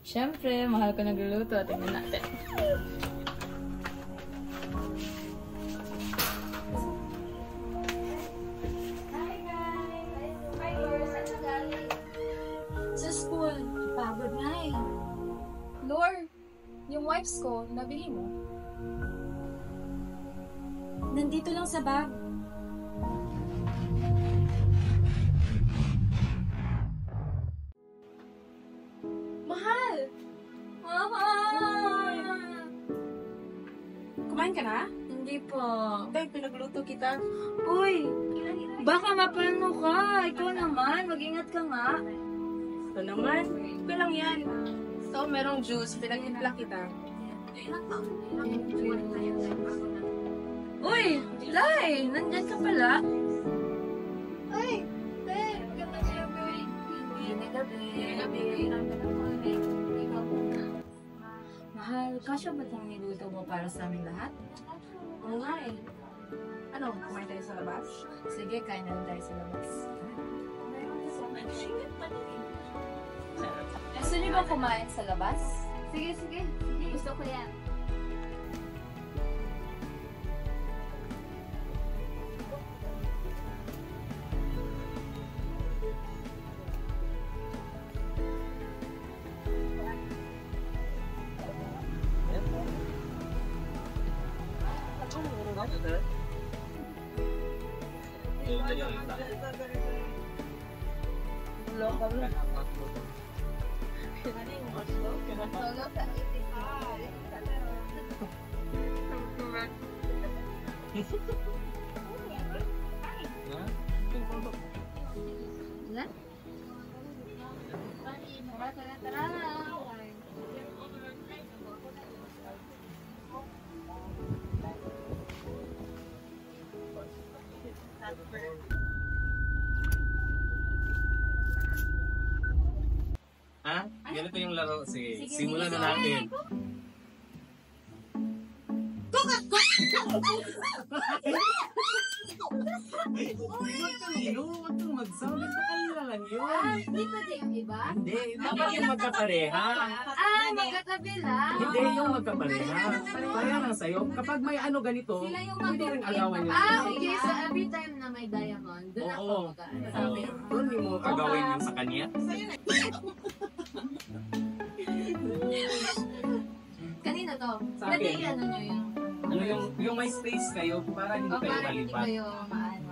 Siyempre, mahal ko nagluluto. Tingnan natin. Hi guys! Hi Lord! Saan ka galing? Sa school. Pagod nga eh. Lord, yung wipes ko, nabili mo? Nandito lang sa bag. Mahal! Mama! Kumain ka na? Hindi po. Dahil pinagluto kita. Uy! Baka mapano ka. Ikaw naman. Mag-ingat ka nga. Ito naman. Ito lang yan. So, merong juice. Pinag-impla kita. Uy! Lai! Nandyan ka pala? Uy! Mahal, kasya ba itong niluto mo para sa aming lahat? Oo nga eh. Ano, kumain tayo sa labas? Sige, kain na lang tayo sa labas. Gusto niyo ba kumain sa labas? Sige, sige. Gusto ko yan. Ha? Ganito yung laro. Sige, simulan na natin. Huwag kang magsabi sa kanila lang yun. Hindi pa din yung iba? Hindi, dapat yung magkapareha. Magkatabi lang. Hindi yung magkapareha. Kaya lang sa'yo, kapag may ano ganito, Sila yung hindi rin agawan yun. Okay. So every time na may diamond, doon ako Oo. mag-ano. Doon mo kagawin yung sa kanya. Kanina to. Sa Pwede akin. ano nyo yung... Ano yung may space kayo para hindi kayo para hindi malipat. kayo maano.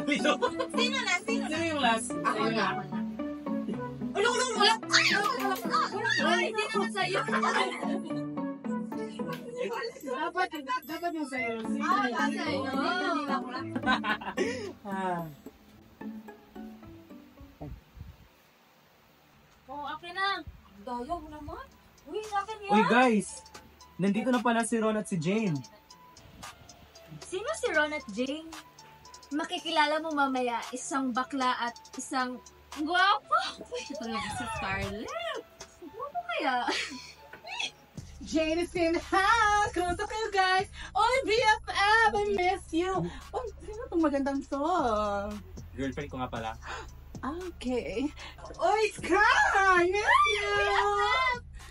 Malito. Sino na? Sino na? Sino yung last? Ako Sa'yo na, ako na. Wala! Ay, hindi naman sa'yo. Dapat yung sa'yo. Wala sa'yo. Hindi lang lang. Oh, akin na. Dayaw naman. Uy, akin yan. Uy guys! Nandito na pala si Ron at si Jane. Sino si Ron at Jane? Makikilala mo mamaya isang bakla at isang guwapo. Uy, talaga si Scarlett. Guwapo kaya? Jane is in the house! Kumusta kayo guys? Oh, BFF! I miss you! Oh, sino itong magandang to? Girlfriend ko nga pala. Okay. Oy, Sky! I miss you!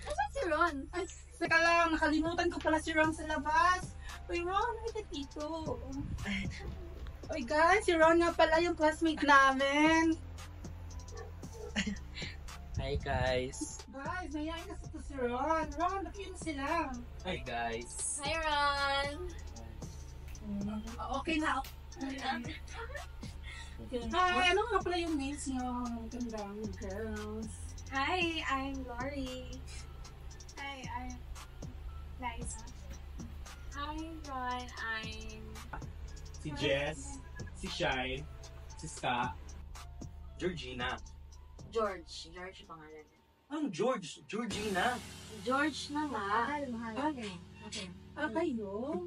Nasaan si Ron? Ay, teka lang, nakalimutan ko pala si Ron sa labas. Uy, Ron, may dito. Uy, guys, si Ron nga pala yung classmate namin. Hi guys! Guys, mayayain kasi to si Ron. Ron, nakiyan sila. Hi guys! Hi, Ron. Okay na. Hi, ano nga pala yung names niyo? Gandang girls. Hi, I'm Lori. Hi, I'm Liza. Hi, Ron. I'm Si Jess, si Shine, si Ska, Georgina. George. George pangalan niya. Ang George? Georgina. George na nga. Mahal. Okay. Kayo?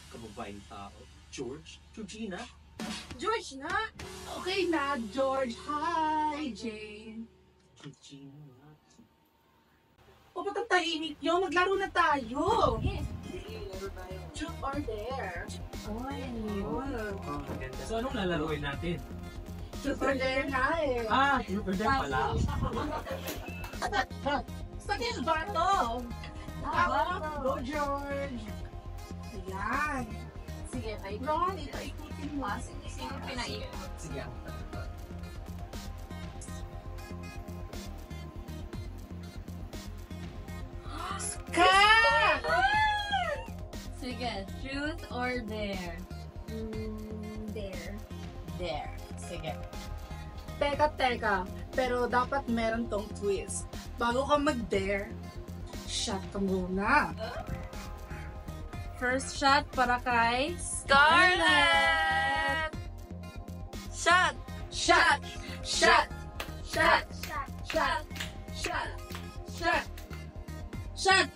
Kababaeng tao. George? Georgina? George na? Okay na, George. Hi, Jane. Georgina. O, ba't ang tahimik nyo? Maglaro na tayo. Yes. Truth or dare? Oy. So anong lalaroin natin? Truth or dare nga eh. Truth or dare pala. Sa akin ba ito? Go George! Ayan. Sige, tayo. Ron, ikutin mo. Sino pinaikot? Sige. Ka! Sige, truth or dare? There. Dare. Sige. Teka. Pero dapat meron tong twist. Bago ka mag-dare, shot ka muna. First shot para kay Scarlett! Shot! Shot! Shot! Shot! Shot. Shot! Shot! Shot! Shot!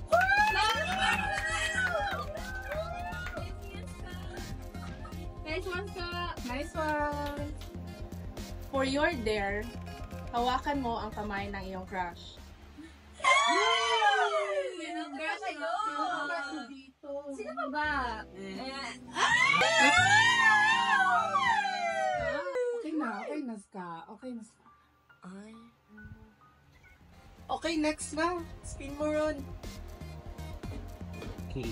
Nice one, Scott! Nice one! For your dare, hawakan mo ang kamay ng iyong crush. Sinong crush sa'yo? Dito. Sino ba? Okay na, Ska. Okay, next na. Spin mo ron. Okay.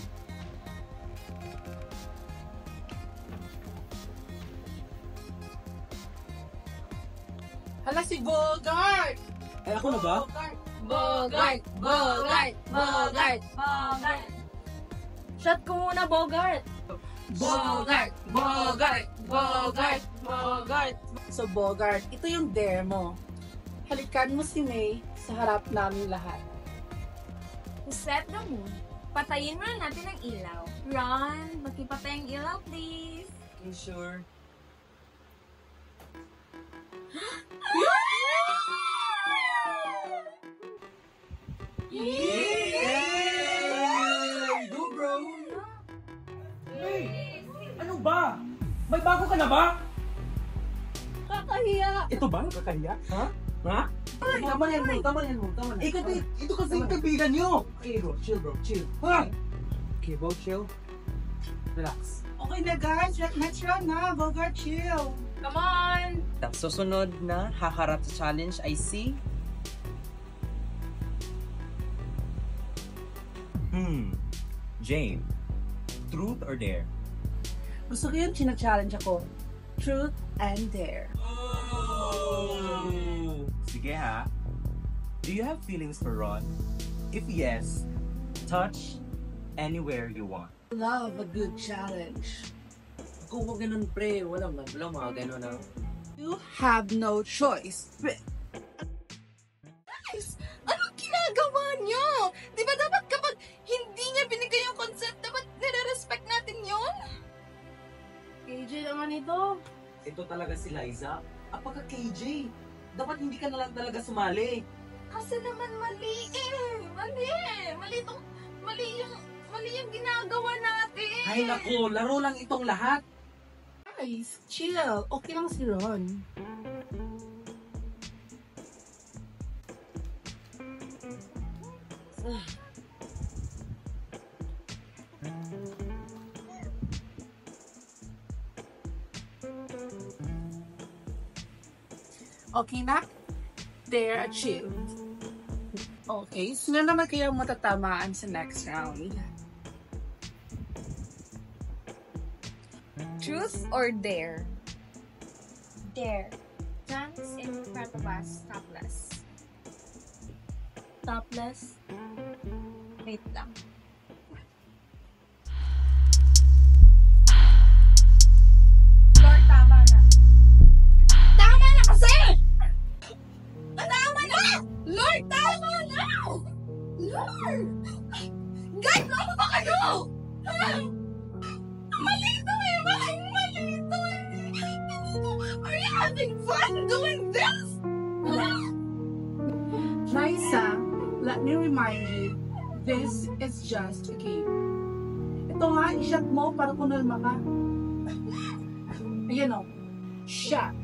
Hala, si Bogart! Ay, ako na ba? Bogart! Shot ko muna, Bogart! Bogart! So, Bogart, ito yung dare mo. Halikan mo si May sa harap namin lahat. To set the mood, patayin mo na natin ang ilaw. Ron, magkipatay ang ilaw, please. Okay, sure. Yay! Go, bro! Hey! Ano ba? May bago ka na ba? Kakahiya! Ito ba? Nakakahiya? Ha? Ha? Ay, tama yan mo. Ito kasi yung kaibigan nyo. Okay, bro. Chill. Ha? Okay, bro, chill. Relax. Okay na, guys. Next round na. Bogart, chill. Come on! Ang susunod na haharap sa challenge ay si Jane, truth or dare? Gusto ko yung china-challenge ako. Truth and dare. Oh! Sige ha. Do you have feelings for Ron? If yes, touch anywhere you want. Love a good challenge. kung wag ganun pre, walang mga ganun na. You have no choice. Guys, anong ginagawa niyo? Di ba dapat kapag hindi niya binigay yung consent, dapat nire-respect natin yun? KJ naman ito. Ito talaga si Liza. Apaka KJ, dapat hindi ka na lang talaga sumali. Kasi naman mali eh. Mali yung ginagawa natin. Ay nako, laro lang itong lahat. Guys, chill. Okay lang si Ron. Okay na? They're achieved. Okay, sino naman kaya matatamaan sa next round? Truth or dare? Dare. Dance in front of us, topless. Topless? Wait lang. Lord, tama na. Tama na kasi! Tama na! Lord, tama na! Lord! Guys, ano ba kayo? Malito eh! Malito eh! Are you having fun doing this? Liza, let me remind you, this is just a game. Ito nga, i-shot mo para kunalma ka. Ayan o. Shot.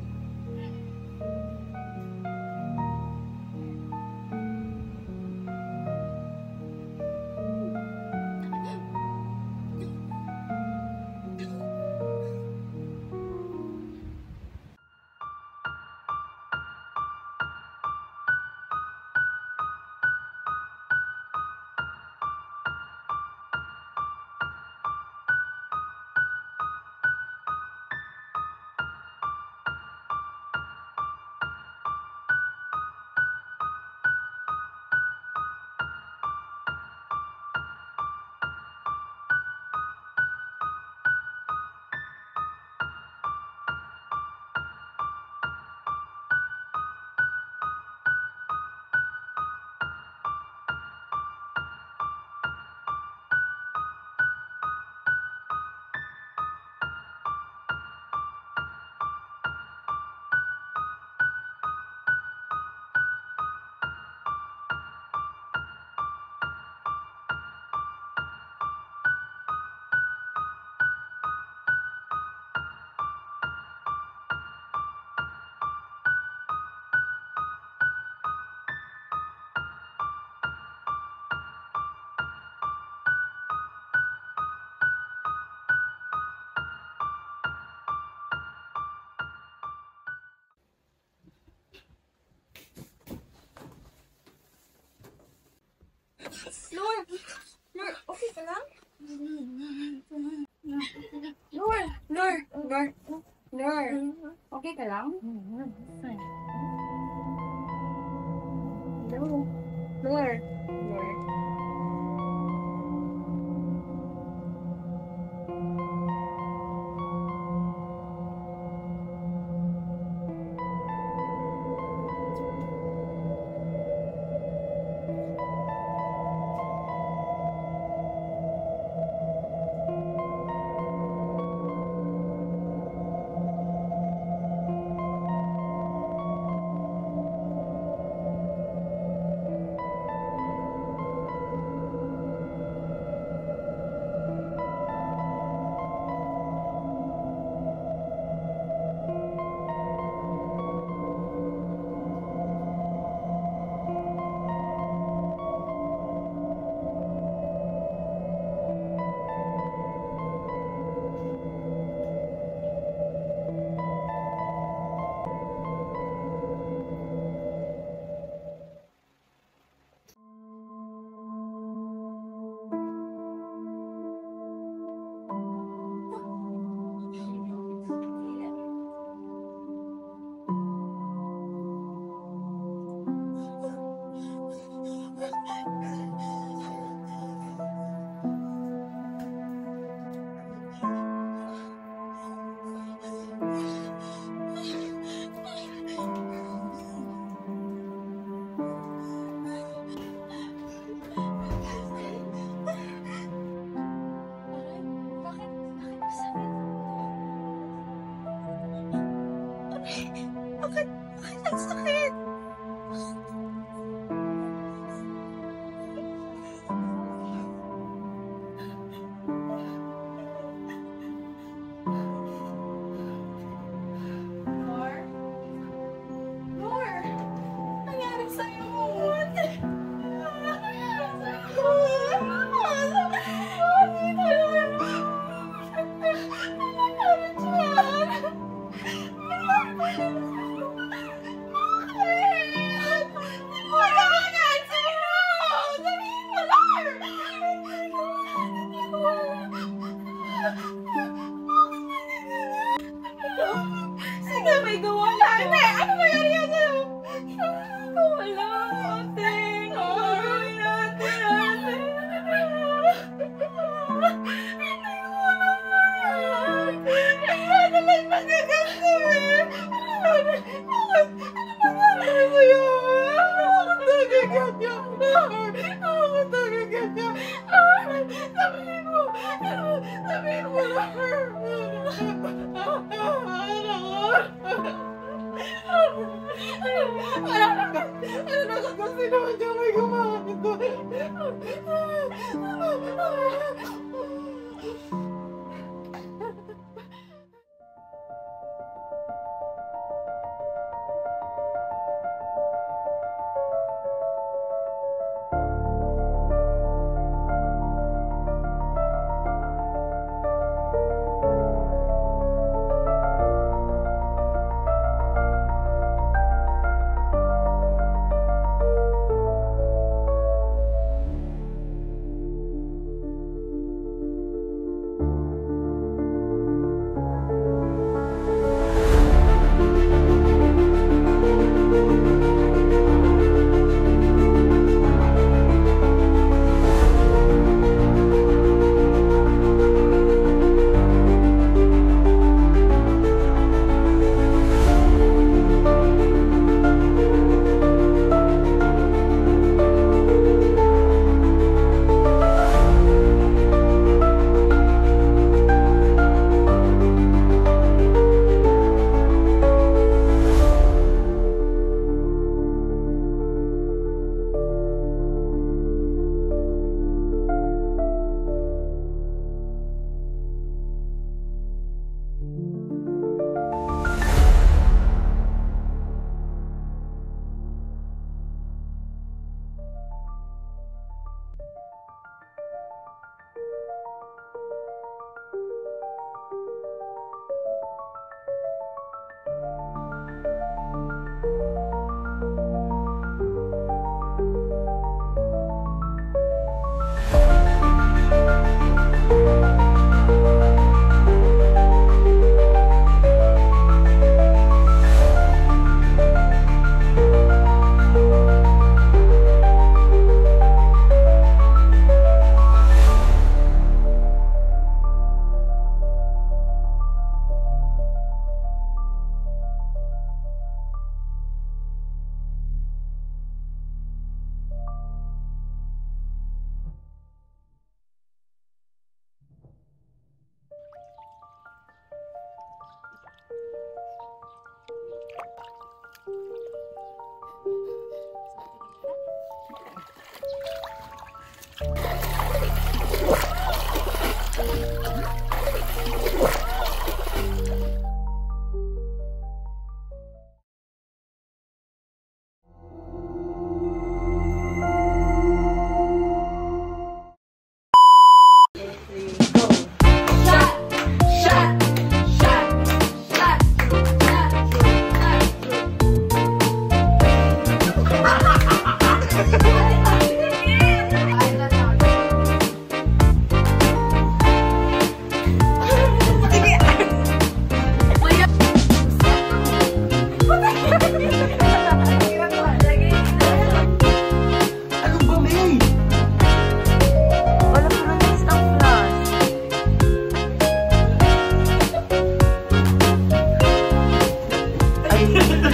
Lord! Lord, okay ka lang? Lord! Lord! Lord! Lord! Okay ka lang? Hello? Lord! Lord! Sige, may gawa na. Hindi, ano nangyari yan sa'yo? Wala, ate. Sorry, ate, ate. Hindi ko alam na yan. Ano lang magaganto eh. Ano nangyari sa'yo? Ako tagaganyan. Ako tagaganyan. Sabihin mo. Sabihin mo lang. Ano na kasi naman yung may gumawa nito?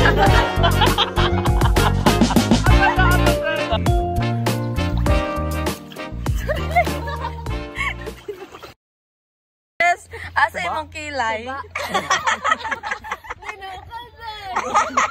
Yes, asa imong kilay? Binukal na.